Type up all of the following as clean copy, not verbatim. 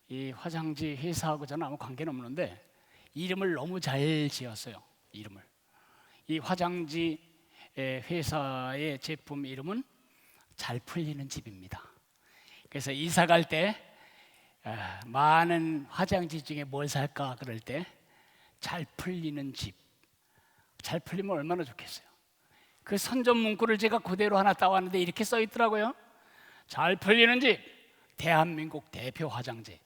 이 화장지 회사하고 저는 아무 관계는 없는데 이름을 너무 잘 지었어요. 이름을. 이 화장지 회사의 제품 이름은 잘 풀리는 집입니다. 그래서 이사 갈 때 많은 화장지 중에 뭘 살까 그럴 때 잘 풀리는 집, 잘 풀리면 얼마나 좋겠어요. 그 선전 문구를 제가 그대로 하나 따왔는데 이렇게 써 있더라고요. 잘 풀리는 집, 대한민국 대표 화장지.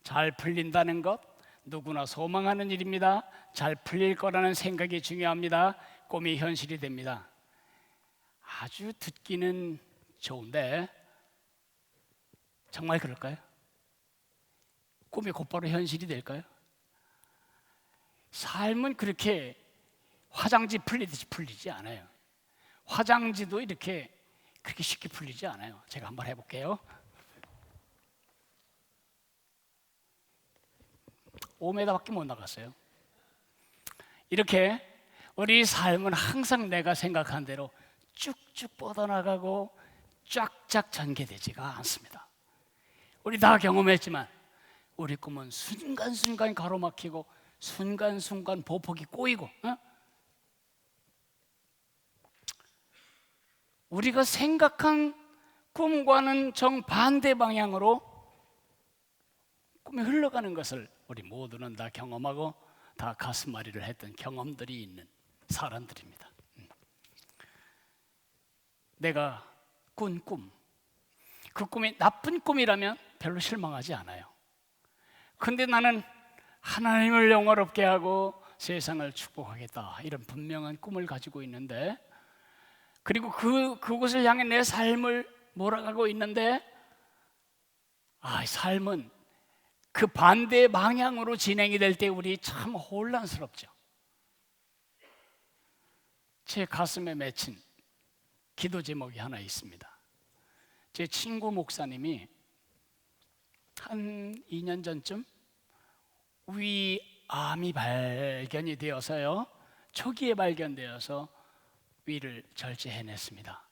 잘 풀린다는 것 누구나 소망하는 일입니다. 잘 풀릴 거라는 생각이 중요합니다. 꿈이 현실이 됩니다. 아주 듣기는 좋은데 정말 그럴까요? 꿈이 곧바로 현실이 될까요? 삶은 그렇게 화장지 풀리듯이 풀리지 않아요. 화장지도 이렇게 그렇게 쉽게 풀리지 않아요. 제가 한번 해볼게요. 5m밖에 못 나갔어요. 이렇게 우리 삶은 항상 내가 생각한 대로 쭉쭉 뻗어나가고 쫙쫙 전개되지가 않습니다. 우리 다 경험했지만 우리 꿈은 순간순간 가로막히고 순간순간 보폭이 꼬이고 우리가 생각한 꿈과는 정반대 방향으로 꿈이 흘러가는 것을 우리 모두는 다 경험하고 다 가슴앓이를 했던 경험들이 있는 사람들입니다. 내가 꾼 꿈, 그 꿈이 나쁜 꿈이라면 별로 실망하지 않아요. 근데 나는 하나님을 영화롭게 하고 세상을 축복하겠다 이런 분명한 꿈을 가지고 있는데, 그리고 그곳을 향해 내 삶을 몰아가고 있는데 삶은 그 반대 방향으로 진행이 될 때 우리 참 혼란스럽죠. 제 가슴에 맺힌 기도 제목이 하나 있습니다. 제 친구 목사님이 한 2년 전쯤 위암이 발견이 되어서요, 초기에 발견되어서 위를 절제해냈습니다.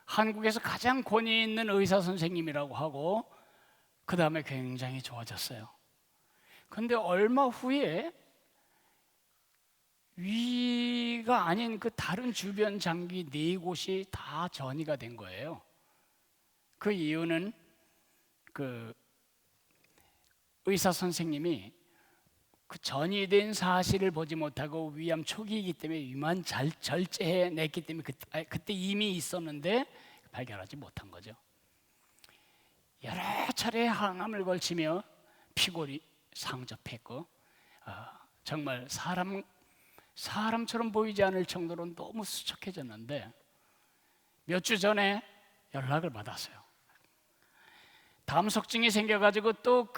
한국에서 가장 권위 있는 의사 선생님이라고 하고 그 다음에 굉장히 좋아졌어요. 그런데 얼마 후에 위가 아닌 그 다른 주변 장기 4곳이 다 전이가 된 거예요. 그 이유는 그 의사 선생님이 그 전이된 사실을 보지 못하고 위암 초기이기 때문에 위만 잘 절제해냈기 때문에 그때 이미 있었는데 발견하지 못한 거죠. 여러 차례 항암을 걸치며 피골이 상접했고 정말 사람처럼 보이지 않을 정도로 너무 수척해졌는데 몇 주 전에 연락을 받았어요. 담석증이 생겨가지고 또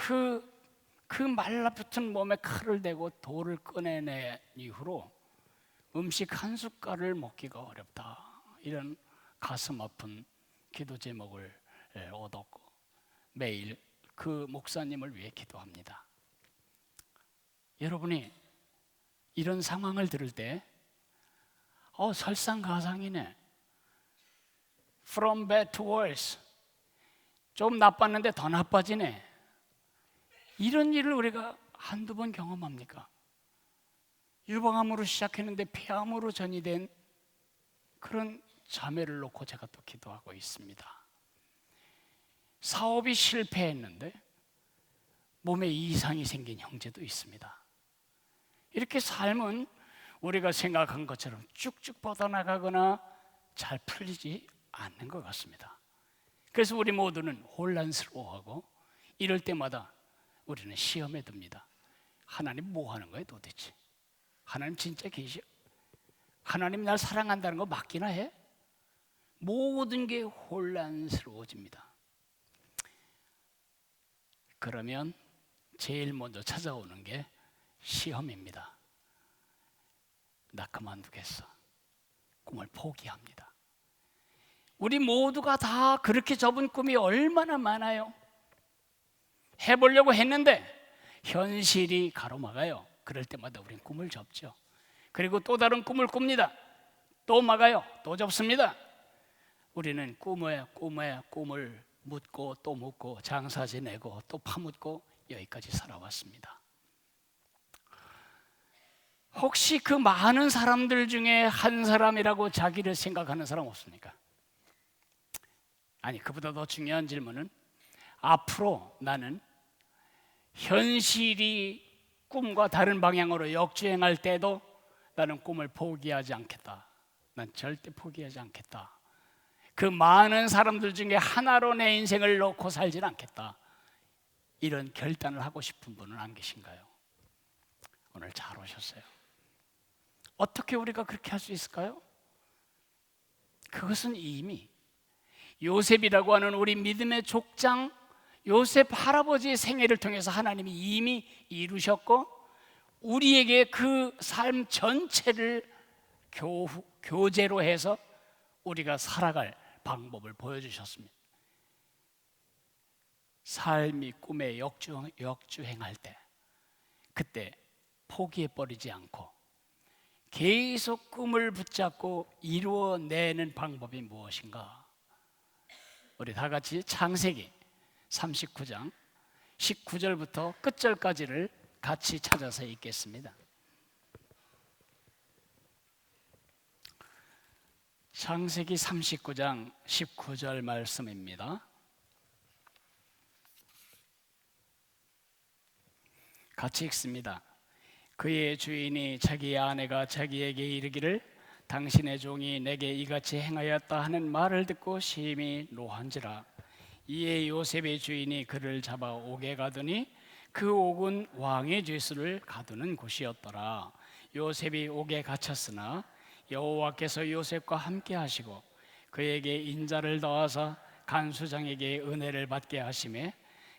그 말라붙은 몸에 칼을 대고 돌을 꺼내낸 이후로 음식 한 숟갈을 먹기가 어렵다, 이런 가슴 아픈 기도 제목을 얻었고 매일 그 목사님을 위해 기도합니다. 여러분이 이런 상황을 들을 때 설상가상이네, From bad to worse, 좀 나빴는데 더 나빠지네, 이런 일을 우리가 한두 번 경험합니까? 유방암으로 시작했는데 폐암으로 전이된 그런 자매를 놓고 제가 또 기도하고 있습니다. 사업이 실패했는데 몸에 이상이 생긴 형제도 있습니다. 이렇게 삶은 우리가 생각한 것처럼 쭉쭉 뻗어나가거나 잘 풀리지 않는 것 같습니다. 그래서 우리 모두는 혼란스러워하고 이럴 때마다 우리는 시험에 듭니다. 하나님 뭐 하는 거예요 도대체? 하나님 진짜 계셔? 하나님 날 사랑한다는 거 맞기나 해? 모든 게 혼란스러워집니다. 그러면 제일 먼저 찾아오는 게 시험입니다. 나 그만두겠어. 꿈을 포기합니다. 우리 모두가 다 그렇게 접은 꿈이 얼마나 많아요. 해보려고 했는데 현실이 가로막아요. 그럴 때마다 우린 꿈을 접죠. 그리고 또 다른 꿈을 꿉니다. 또 막아요. 또 접습니다. 우리는 꿈을 묻고 또 묻고 장사 지내고 또 파묻고 여기까지 살아왔습니다. 혹시 그 많은 사람들 중에 한 사람이라고 자기를 생각하는 사람 없습니까? 아니, 그보다 더 중요한 질문은 앞으로 나는 현실이 꿈과 다른 방향으로 역주행할 때도 나는 꿈을 포기하지 않겠다. 난 절대 포기하지 않겠다. 그 많은 사람들 중에 하나로 내 인생을 놓고 살진 않겠다. 이런 결단을 하고 싶은 분은 안 계신가요? 오늘 잘 오셨어요. 어떻게 우리가 그렇게 할 수 있을까요? 그것은 이미 요셉이라고 하는 우리 믿음의 족장 요셉 할아버지의 생애를 통해서 하나님이 이미 이루셨고, 우리에게 그 삶 전체를 교재로 해서 우리가 살아갈 방법을 보여주셨습니다. 삶이 꿈에 역주행할 때, 그때 포기해버리지 않고 계속 꿈을 붙잡고 이루어내는 방법이 무엇인가? 우리 다 같이 창세기 39장 19절부터 끝절까지를 같이 찾아서 읽겠습니다. 창세기 39장 19절 말씀입니다. 같이 읽습니다. 그의 주인이 자기의 아내가 자기에게 이르기를 당신의 종이 내게 이같이 행하였다 하는 말을 듣고 심히 노한지라. 이에 요셉의 주인이 그를 잡아 옥에 가두니 그 옥은 왕의 죄수를 가두는 곳이었더라. 요셉이 옥에 갇혔으나 여호와께서 요셉과 함께 하시고 그에게 인자를 더하사 간수장에게 은혜를 받게 하시매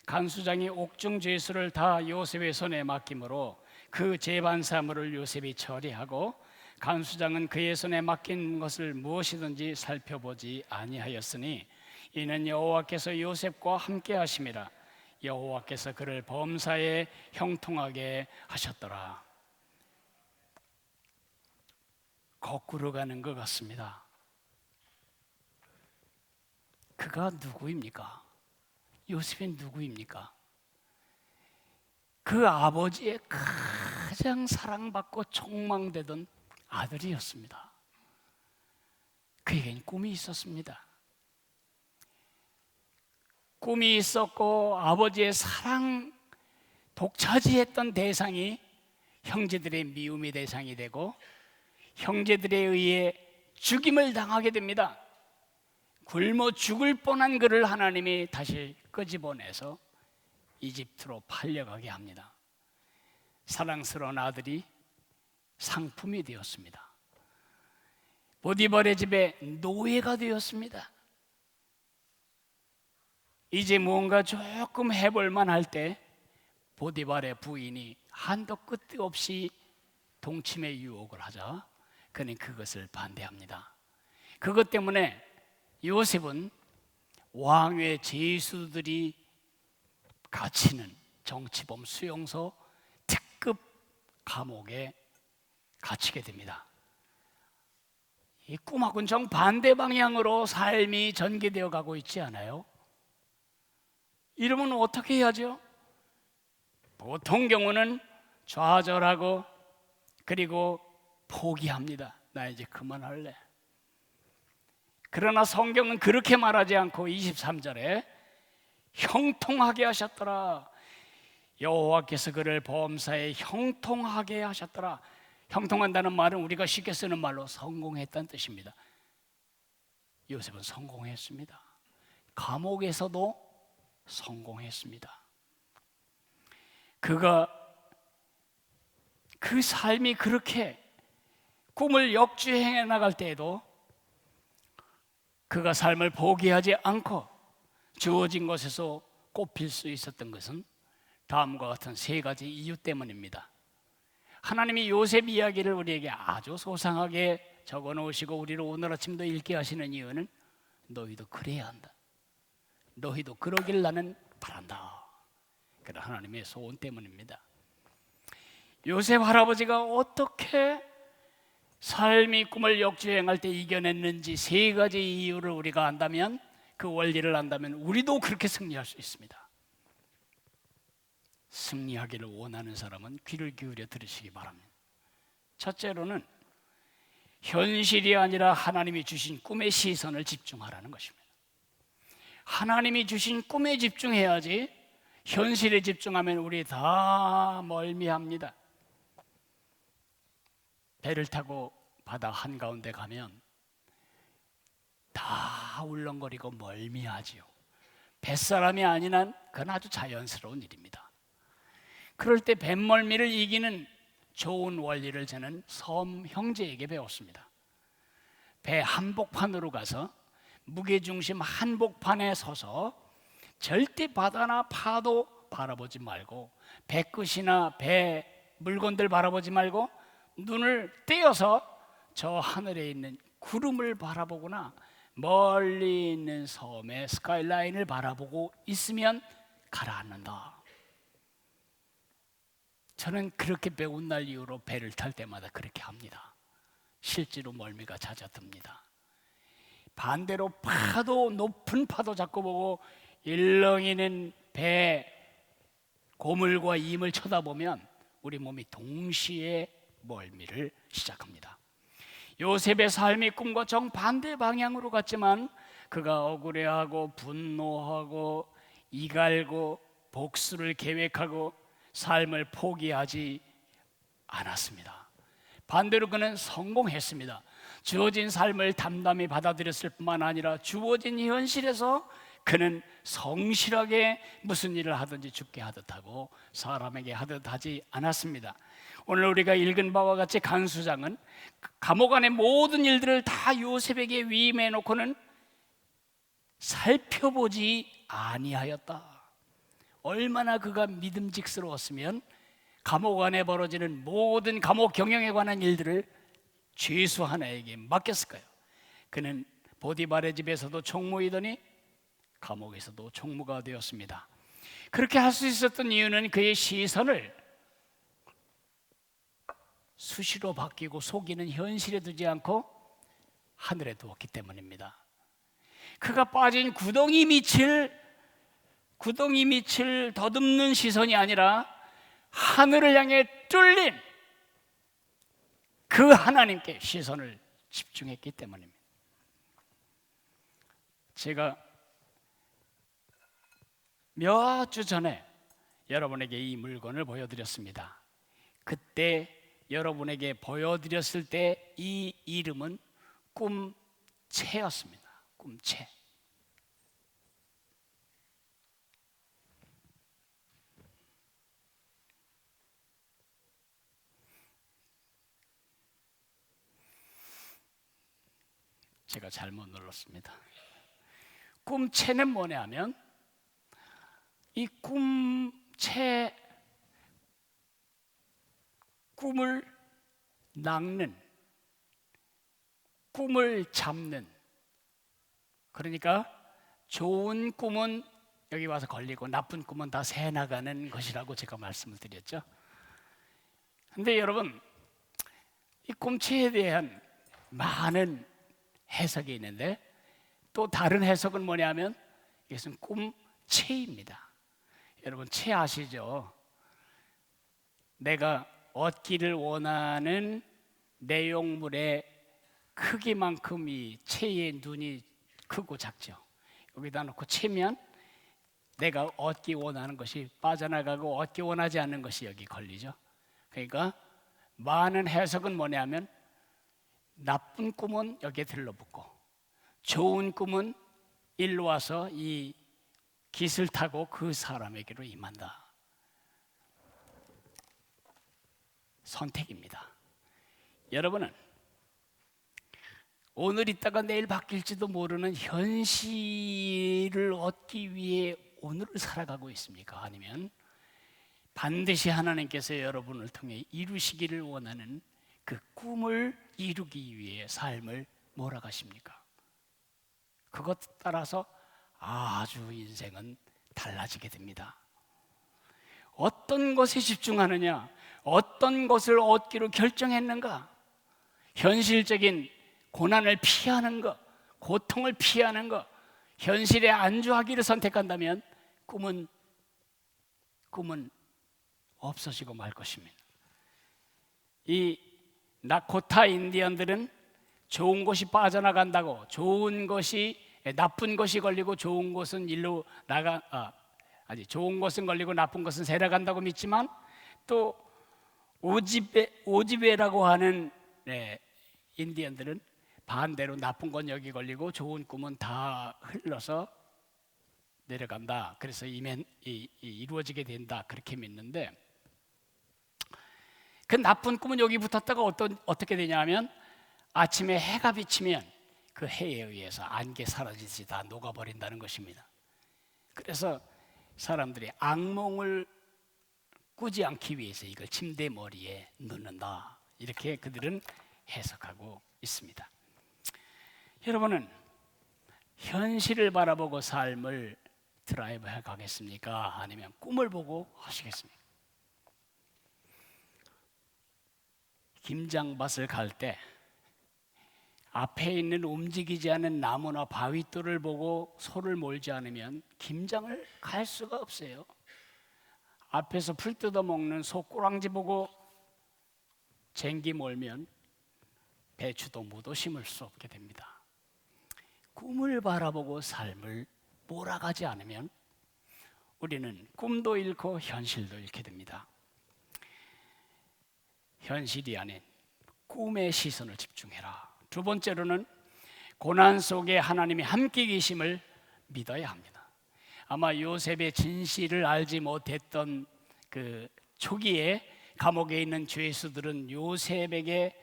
간수장이 옥중 죄수를 다 요셉의 손에 맡김으로 그 재반 사물을 요셉이 처리하고 간수장은 그의 손에 맡긴 것을 무엇이든지 살펴보지 아니하였으니 이는 여호와께서 요셉과 함께 하심이라. 여호와께서 그를 범사에 형통하게 하셨더라. 거꾸로 가는 것 같습니다. 그가 누구입니까? 요셉이 누구입니까? 그 아버지의 가장 사랑받고 촉망되던 아들이었습니다. 그에겐 꿈이 있었습니다. 꿈이 있었고 아버지의 사랑 독차지했던 대상이 형제들의 미움의 대상이 되고 형제들에 의해 죽임을 당하게 됩니다. 굶어 죽을 뻔한 그를 하나님이 다시 끄집어내서 이집트로 팔려가게 합니다. 사랑스러운 아들이 상품이 되었습니다. 보디발의 집에 노예가 되었습니다. 이제 무언가 조금 해볼만 할 때 보디발의 부인이 한도 끝도 없이 동침의 유혹을 하자 그는 그것을 반대합니다. 그것 때문에 요셉은 왕의 죄수들이 갇히는 정치범 수용소 특급 감옥에 갇히게 됩니다. 이 꿈하고는 정반대 방향으로 삶이 전개되어 가고 있지 않아요? 이러면 어떻게 해야죠? 보통 경우는 좌절하고 그리고 포기합니다. 나 이제 그만할래. 그러나 성경은 그렇게 말하지 않고 23절에 형통하게 하셨더라. 여호와께서 그를 범사에 형통하게 하셨더라. 형통한다는 말은 우리가 쉽게 쓰는 말로 성공했다는 뜻입니다. 요셉은 성공했습니다. 감옥에서도 성공했습니다. 그가 그 삶이 그렇게 꿈을 역주행해 나갈 때에도 그가 삶을 포기하지 않고 주어진 것에서 꼽힐 수 있었던 것은 다음과 같은 세 가지 이유 때문입니다. 하나님이 요셉 이야기를 우리에게 아주 소상하게 적어 놓으시고 우리를 오늘 아침도 읽게 하시는 이유는 너희도 그래야 한다. 너희도 그러길 나는 바란다. 그런 하나님의 소원 때문입니다. 요셉 할아버지가 어떻게 삶이 꿈을 역주행할 때 이겨냈는지 세 가지 이유를 우리가 안다면 그 원리를 안다면 우리도 그렇게 승리할 수 있습니다. 승리하기를 원하는 사람은 귀를 기울여 들으시기 바랍니다. 첫째로는 현실이 아니라 하나님이 주신 꿈에 시선을 집중하라는 것입니다. 하나님이 주신 꿈에 집중해야지 현실에 집중하면 우리 다 멀미합니다. 배를 타고 바다 한가운데 가면 다 울렁거리고 멀미하지요. 뱃사람이 아닌 한 그건 아주 자연스러운 일입니다. 그럴 때 뱃멀미를 이기는 좋은 원리를 저는 섬 형제에게 배웠습니다. 배 한복판으로 가서 무게중심 한복판에 서서 절대 바다나 파도 바라보지 말고 배 끝이나 배 물건들 바라보지 말고 눈을 떼어서 저 하늘에 있는 구름을 바라보거나 멀리 있는 섬의 스카이라인을 바라보고 있으면 가라앉는다. 저는 그렇게 배운 날 이후로 배를 탈 때마다 그렇게 합니다. 실제로 멀미가 잦아듭니다. 반대로 파도, 높은 파도 잡고 보고 일렁이는 배 고물과 임을 쳐다보면 우리 몸이 동시에 멀미를 시작합니다. 요셉의 삶이 꿈과 정반대 방향으로 갔지만 그가 억울해하고 분노하고 이갈고 복수를 계획하고 삶을 포기하지 않았습니다. 반대로 그는 성공했습니다. 주어진 삶을 담담히 받아들였을 뿐만 아니라 주어진 현실에서 그는 성실하게 무슨 일을 하든지 죽게 하듯 하고 사람에게 하듯 하지 않았습니다. 오늘 우리가 읽은 바와 같이 간수장은 감옥 안의 모든 일들을 다 요셉에게 위임해 놓고는 살펴보지 아니하였다. 얼마나 그가 믿음직스러웠으면 감옥 안에 벌어지는 모든 감옥 경영에 관한 일들을 죄수 하나에게 맡겼을까요? 그는 보디발의 집에서도 총무이더니 감옥에서도 총무가 되었습니다. 그렇게 할 수 있었던 이유는 그의 시선을 수시로 바뀌고 속이는 현실에 두지 않고 하늘에 두었기 때문입니다. 그가 빠진 구덩이 밑을 더듬는 시선이 아니라 하늘을 향해 뚫린 그 하나님께 시선을 집중했기 때문입니다. 제가 몇 주 전에 여러분에게 이 물건을 보여드렸습니다. 그때 여러분에게 보여드렸을 때 이 이름은 꿈채였습니다. 꿈채. 제가 잘못 눌렀습니다. 꿈채는 뭐냐 하면 이 꿈채, 꿈을 낚는, 꿈을 잡는, 그러니까 좋은 꿈은 여기 와서 걸리고 나쁜 꿈은 다 새 나가는 것이라고 제가 말씀을 드렸죠. 근데 여러분, 이 꿈채에 대한 많은 해석이 있는데 또 다른 해석은 뭐냐면 이것은 꿈채입니다. 여러분, 채 아시죠? 내가 얻기를 원하는 내용물의 크기만큼 이 채의 눈이 크고 작죠. 여기다 놓고 채면 내가 얻기 원하는 것이 빠져나가고 얻기 원하지 않는 것이 여기 걸리죠. 그러니까 많은 해석은 뭐냐면 나쁜 꿈은 여기에 들러붙고 좋은 꿈은 일로 와서 이 깃을 타고 그 사람에게로 임한다. 선택입니다. 여러분은 오늘 있다가 내일 바뀔지도 모르는 현실을 얻기 위해 오늘을 살아가고 있습니까? 아니면 반드시 하나님께서 여러분을 통해 이루시기를 원하는 그 꿈을 이루기 위해 삶을 몰아가십니까? 그것 따라서 아주 인생은 달라지게 됩니다. 어떤 것에 집중하느냐, 어떤 것을 얻기로 결정했는가, 현실적인 고난을 피하는 것, 고통을 피하는 것, 현실에 안주하기를 선택한다면 꿈은 없어지고 말 것입니다. 이 나코타 인디언들은 좋은 것이 빠져나간다고, 좋은 것이 나쁜 것이 걸리고 좋은 것은 일로 좋은 것은 걸리고 나쁜 것은 새려간다고 믿지만, 또 오지베라고 하는 인디언들은 반대로 나쁜 건 여기 걸리고 좋은 꿈은 다 흘러서 내려간다. 그래서 이루어지게 된다. 그렇게 믿는데, 그 나쁜 꿈은 여기 붙었다가 어떻게 되냐면 아침에 해가 비치면 그 해에 의해서 안개 사라지지 다 녹아버린다는 것입니다. 그래서 사람들이 악몽을 꾸지 않기 위해서 이걸 침대 머리에 넣는다, 이렇게 그들은 해석하고 있습니다. 여러분은 현실을 바라보고 삶을 드라이브해 가겠습니까? 아니면 꿈을 보고 하시겠습니까? 김장밭을 갈 때 앞에 있는 움직이지 않은 나무나 바위돌을 보고 소를 몰지 않으면 김장을 갈 수가 없어요. 앞에서 풀 뜯어 먹는 소 꼬랑지 보고 쟁기 몰면 배추도 무도 심을 수 없게 됩니다. 꿈을 바라보고 삶을 몰아가지 않으면 우리는 꿈도 잃고 현실도 잃게 됩니다. 현실이 아닌 꿈에 시선을 집중해라. 두 번째로는 고난 속에 하나님이 함께 계심을 믿어야 합니다. 아마 요셉의 진실을 알지 못했던 그 초기에 감옥에 있는 죄수들은 요셉에게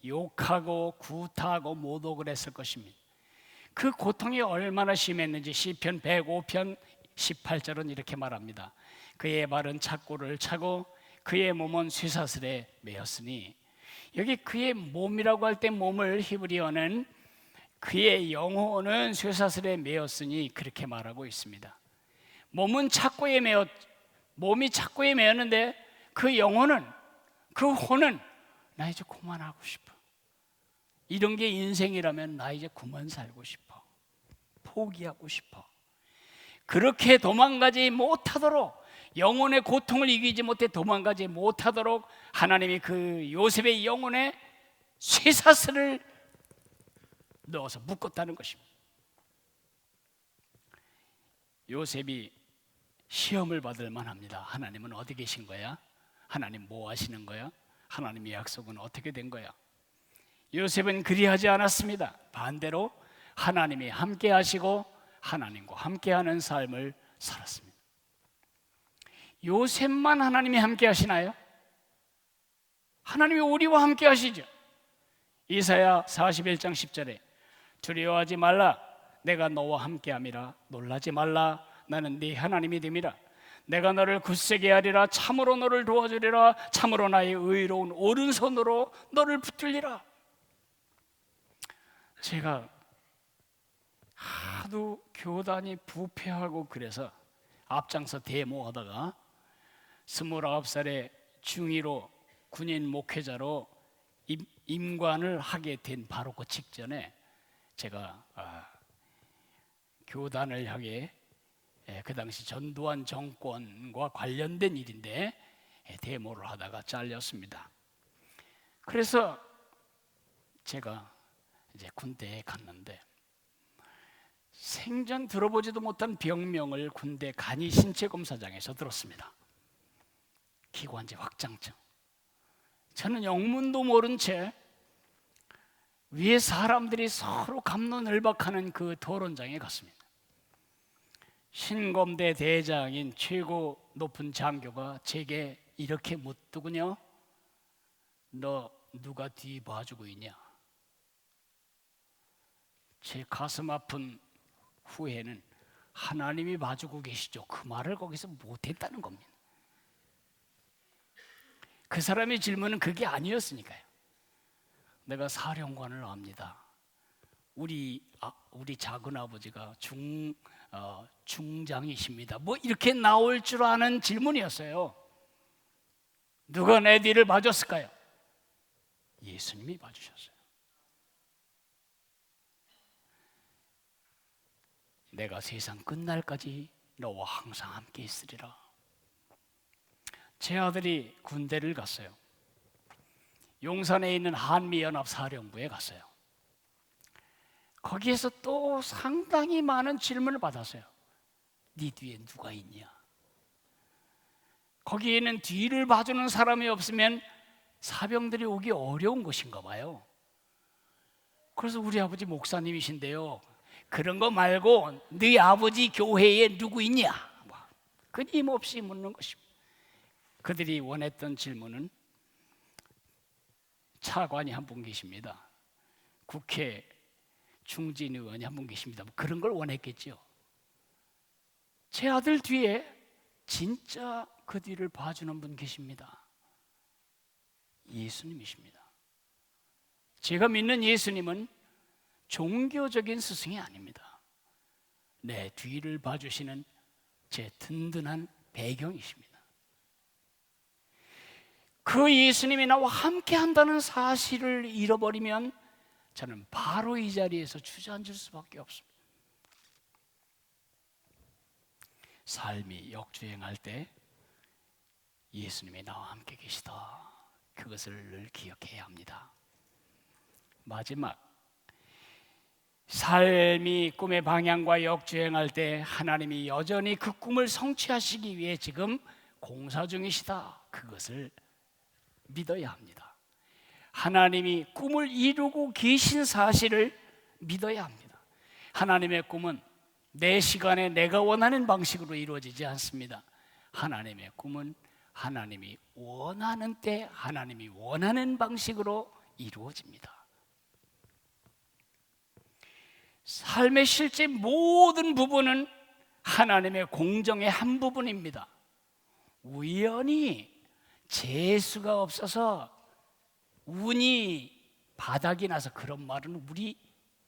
욕하고 구타하고 모독을 했을 것입니다. 그 고통이 얼마나 심했는지 시편 105편 18절은 이렇게 말합니다. 그의 발은 착고를 차고 그의 몸은 쇠사슬에 매였으니, 여기 그의 몸이라고 할 때 몸을 히브리어는 그의 영혼은 쇠사슬에 매였으니 그렇게 말하고 있습니다. 몸이 착고에 매였는데 그 영혼은, 그 혼은 나 이제 그만하고 싶어. 이런 게 인생이라면 나 이제 그만 살고 싶어. 포기하고 싶어. 그렇게 도망가지 못하도록, 영혼의 고통을 이기지 못해 도망가지 못하도록 하나님이 그 요셉의 영혼에 쇠사슬을 넣어서 묶었다는 것입니다. 요셉이 시험을 받을 만합니다. 하나님은 어디 계신 거야? 하나님 뭐 하시는 거야? 하나님의 약속은 어떻게 된 거야? 요셉은 그리하지 않았습니다. 반대로 하나님이 함께 하시고 하나님과 함께하는 삶을 살았습니다. 요셉만 하나님이 함께 하시나요? 하나님이 우리와 함께 하시죠. 이사야 41장 10절에 두려워하지 말라, 내가 너와 함께함이라. 놀라지 말라, 나는 네 하나님이 됨이라. 내가 너를 굳세게 하리라. 참으로 너를 도와주리라. 참으로 나의 의로운 오른손으로 너를 붙들리라. 제가 하도 교단이 부패하고 그래서 앞장서 데모하다가 29살에 중위로 군인 목회자로 임관을 하게 된 바로 그 직전에 제가 교단을 향해, 그 당시 전두환 정권과 관련된 일인데 데모를 하다가 잘렸습니다. 그래서 제가 이제 군대에 갔는데 생전 들어보지도 못한 병명을 군대 간이 신체 검사장에서 들었습니다. 기관지 확장증. 저는 영문도 모른 채 위에 사람들이 서로 갑론을박하는 그 토론장에 갔습니다. 신검대 대장인 최고 높은 장교가 제게 이렇게 묻더군요. 너 누가 뒤 봐주고 있냐? 제 가슴 아픈 후에는 하나님이 봐주고 계시죠. 그 말을 거기서 못했다는 겁니다. 그 사람의 질문은 그게 아니었으니까요. 내가 사령관을 압니다. 우리 작은 아버지가 중장이십니다. 뭐 이렇게 나올 줄 아는 질문이었어요. 누가 내 뒤를 봐줬을까요? 예수님이 봐주셨어요. 내가 세상 끝날까지 너와 항상 함께 있으리라. 제 아들이 군대를 갔어요. 용산에 있는 한미연합사령부에 갔어요. 거기에서 또 상당히 많은 질문을 받았어요. 네 뒤에 누가 있냐? 거기에는 뒤를 봐주는 사람이 없으면 사병들이 오기 어려운 것인가 봐요. 그래서 우리 아버지 목사님이신데요, 그런 거 말고 네 아버지 교회에 누구 있냐? 끊임없이 묻는 것입니다. 그들이 원했던 질문은 차관이 한 분 계십니다. 국회 중진 의원이 한 분 계십니다. 그런 걸 원했겠죠. 제 아들 뒤에 진짜 그 뒤를 봐주는 분 계십니다. 예수님이십니다. 제가 믿는 예수님은 종교적인 스승이 아닙니다. 내 뒤를 봐주시는 제 든든한 배경이십니다. 그 예수님이 나와 함께 한다는 사실을 잃어버리면 저는 바로 이 자리에서 주저앉을 수밖에 없습니다. 삶이 역주행할 때 예수님이 나와 함께 계시다, 그것을 늘 기억해야 합니다. 마지막, 삶이 꿈의 방향과 역주행할 때 하나님이 여전히 그 꿈을 성취하시기 위해 지금 공사 중이시다, 그것을 믿어야 합니다. 하나님이 꿈을 이루고 계신 사실을 믿어야 합니다. 하나님의 꿈은 내 시간에 내가 원하는 방식으로 이루어지지 않습니다. 하나님의 꿈은 하나님이 원하는 때 하나님이 원하는 방식으로 이루어집니다. 삶의 실제 모든 부분은 하나님의 공정의 한 부분입니다. 우연히 재수가 없어서 운이 바닥이 나서 그런 말은 우리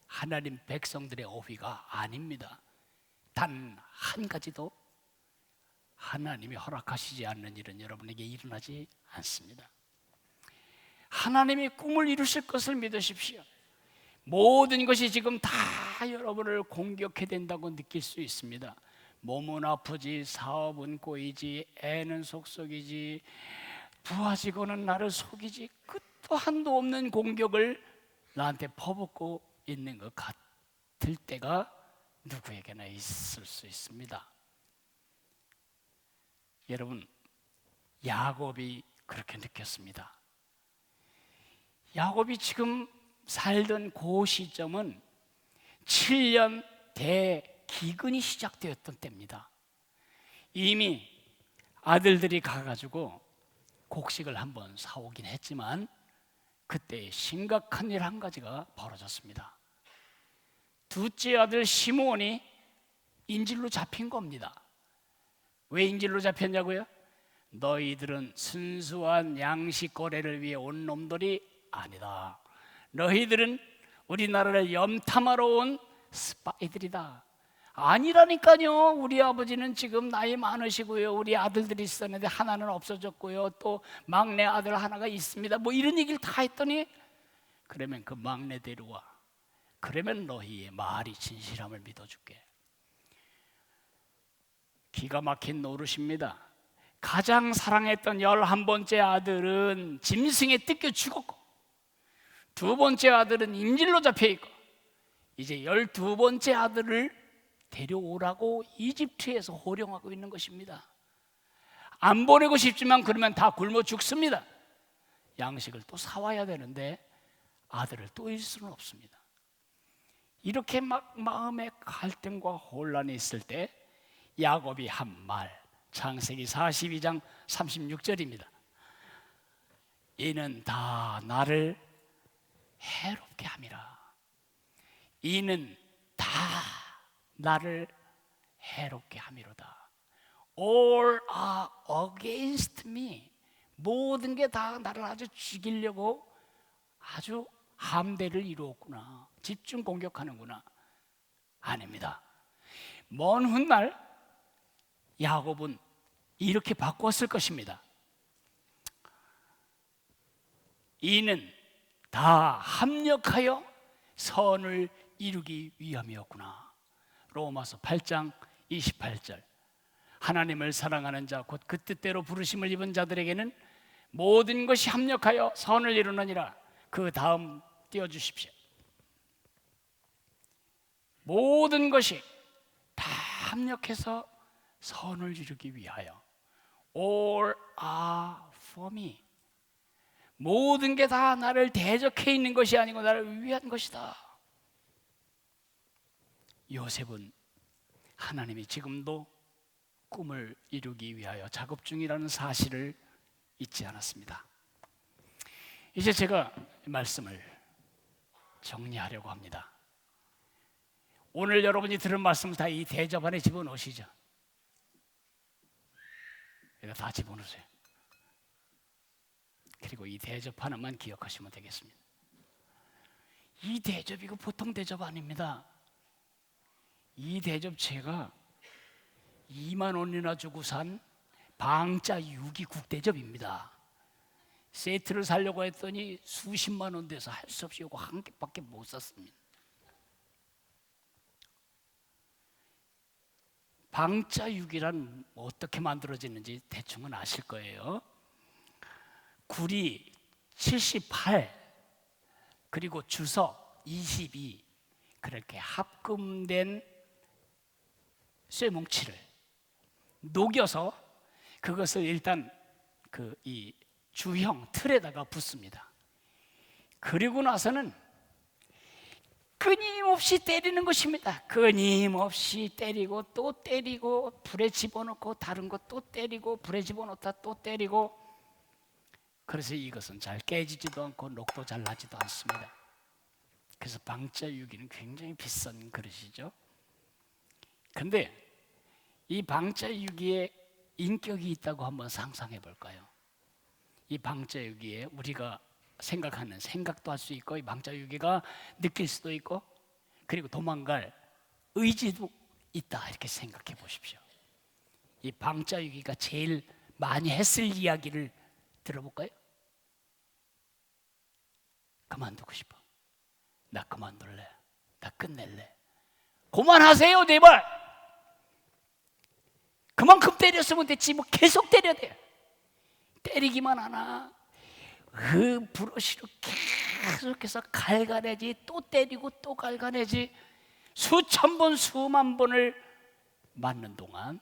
하나님 백성들의 어휘가 아닙니다. 단 한 가지도 하나님이 허락하시지 않는 일은 여러분에게 일어나지 않습니다. 하나님이 꿈을 이루실 것을 믿으십시오. 모든 것이 지금 다 여러분을 공격해 된다고 느낄 수 있습니다. 몸은 아프지, 사업은 꼬이지, 애는 속속이지, 부하 직원은 나를 속이지, 끝도 한도 없는 공격을 나한테 퍼붓고 있는 것 같을 때가 누구에게나 있을 수 있습니다. 여러분, 야곱이 그렇게 느꼈습니다. 야곱이 지금 살던 그 시점은 7년 대기근이 시작되었던 때입니다. 이미 아들들이 가가지고 곡식을 한번 사오긴 했지만 그때 심각한 일 한 가지가 벌어졌습니다. 둘째 아들 시므온이 인질로 잡힌 겁니다. 왜 인질로 잡혔냐고요? 너희들은 순수한 양식 거래를 위해 온 놈들이 아니다. 너희들은 우리나라를 염탐하러 온 스파이들이다. 아니라니까요. 우리 아버지는 지금 나이 많으시고요, 우리 아들들이 있었는데 하나는 없어졌고요, 또 막내 아들 하나가 있습니다, 뭐 이런 얘기를 다 했더니, 그러면 그 막내 데려와. 그러면 너희의 말이 진실함을 믿어줄게. 기가 막힌 노릇입니다. 가장 사랑했던 11번째 아들은 짐승에 뜯겨 죽었고, 두 번째 아들은 임질로 잡혀있고, 이제 12번째 아들을 데려오라고 이집트에서 호령하고 있는 것입니다. 안 보내고 싶지만 그러면 다 굶어 죽습니다. 양식을 또 사와야 되는데 아들을 또 잃을 수는 없습니다. 이렇게 막 마음에 갈등과 혼란이 있을 때 야곱이 한 말, 창세기 42장 36절입니다. 이는 다 나를 해롭게 함이라. 이는 다 나를 해롭게 함이로다. All are against me. 모든 게 다 나를 아주 죽이려고 아주 함대를 이루었구나, 집중 공격하는구나. 아닙니다. 먼 훗날 야곱은 이렇게 바꿨을 것입니다. 이는 다 합력하여 선을 이루기 위함이었구나. 로마서 8장 28절. 하나님을 사랑하는 자 곧 그 뜻대로 부르심을 입은 자들에게는 모든 것이 합력하여 선을 이루느니라. 그 다음 띄워주십시오. 모든 것이 다 합력해서 선을 이루기 위하여. All are for me. 모든 게 다 나를 대적해 있는 것이 아니고 나를 위한 것이다. 요셉은 하나님이 지금도 꿈을 이루기 위하여 작업 중이라는 사실을 잊지 않았습니다. 이제 제가 말씀을 정리하려고 합니다. 오늘 여러분이 들은 말씀 다 이 대접 안에 집어넣으시죠. 다 집어넣으세요. 그리고 이 대접 하나만 기억하시면 되겠습니다. 이 대접 이거 보통 대접 아닙니다. 이 대접 제가 2만 원이나 주고 산 방자 유기국 대접입니다. 세트를 사려고 했더니 수십만 원 돼서 할 수 없이 이거 한 개밖에 못 샀습니다. 방자 육이란 어떻게 만들어지는지 대충은 아실 거예요. 구리 78 그리고 주석 22 그렇게 합금된 쇠뭉치를 녹여서 그것을 일단 이 주형 틀에다가 붓습니다. 그리고 나서는 끊임없이 때리는 것입니다. 끊임없이 때리고 또 때리고 불에 집어넣고 다른 것 또 때리고 불에 집어넣다 또 때리고. 그래서 이것은 잘 깨지지도 않고 녹도 잘 나지도 않습니다. 그래서 방자 유기는 굉장히 비싼 그릇이죠. 근데 이 방자 유기에 인격이 있다고 한번 상상해 볼까요? 이 방자 유기에 우리가 생각하는 생각도 할 수 있고, 이 방자 유기가 느낄 수도 있고, 그리고 도망갈 의지도 있다 이렇게 생각해 보십시오. 이 방자 유기가 제일 많이 했을 이야기를 들어볼까요? 그만두고 싶어. 나 그만둘래. 나 끝낼래. 그만하세요 제발. 그만큼 때렸으면 됐지 뭐 계속 때려야 돼. 때리기만 하나 그 브러쉬로 계속해서 갈가내지, 또 때리고 또 갈가내지. 수천 번 수만 번을 맞는 동안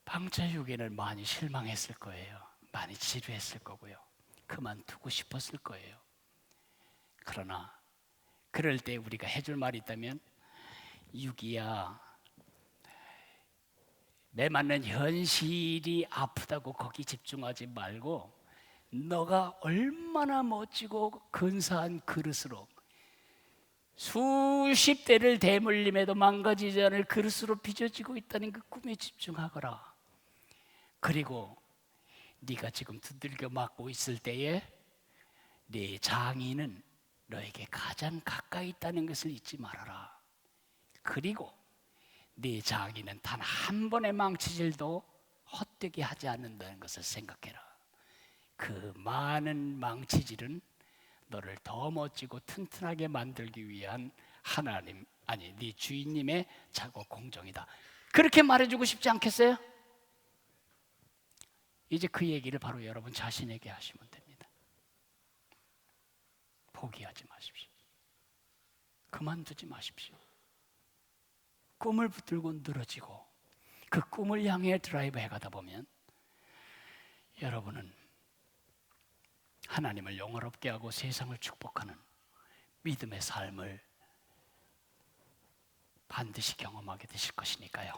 방자유기는 많이 실망했을 거예요. 많이 지루했을 거고요. 그만두고 싶었을 거예요. 그러나 그럴 때 우리가 해줄 말이 있다면, 유기야, 내 맞는 현실이 아프다고 거기 집중하지 말고 너가 얼마나 멋지고 근사한 그릇으로, 수십 대를 대물림에도 망가지지 않을 그릇으로 빚어지고 있다는 그 꿈에 집중하거라. 그리고 네가 지금 두들겨 맞고 있을 때에 네 장인은 너에게 가장 가까이 있다는 것을 잊지 말아라. 그리고 네 장인은 단 한 번의 망치질도 헛되게 하지 않는다는 것을 생각해라. 그 많은 망치질은 너를 더 멋지고 튼튼하게 만들기 위한 하나님, 아니 네 주인님의 작업 공정이다. 그렇게 말해주고 싶지 않겠어요? 이제 그 얘기를 바로 여러분 자신에게 하시면 됩니다. 포기하지 마십시오. 그만두지 마십시오. 꿈을 붙들고 늘어지고 그 꿈을 향해 드라이브 해가다 보면 여러분은 하나님을 영화롭게 하고 세상을 축복하는 믿음의 삶을 반드시 경험하게 되실 것이니까요.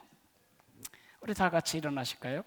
우리 다 같이 일어나실까요?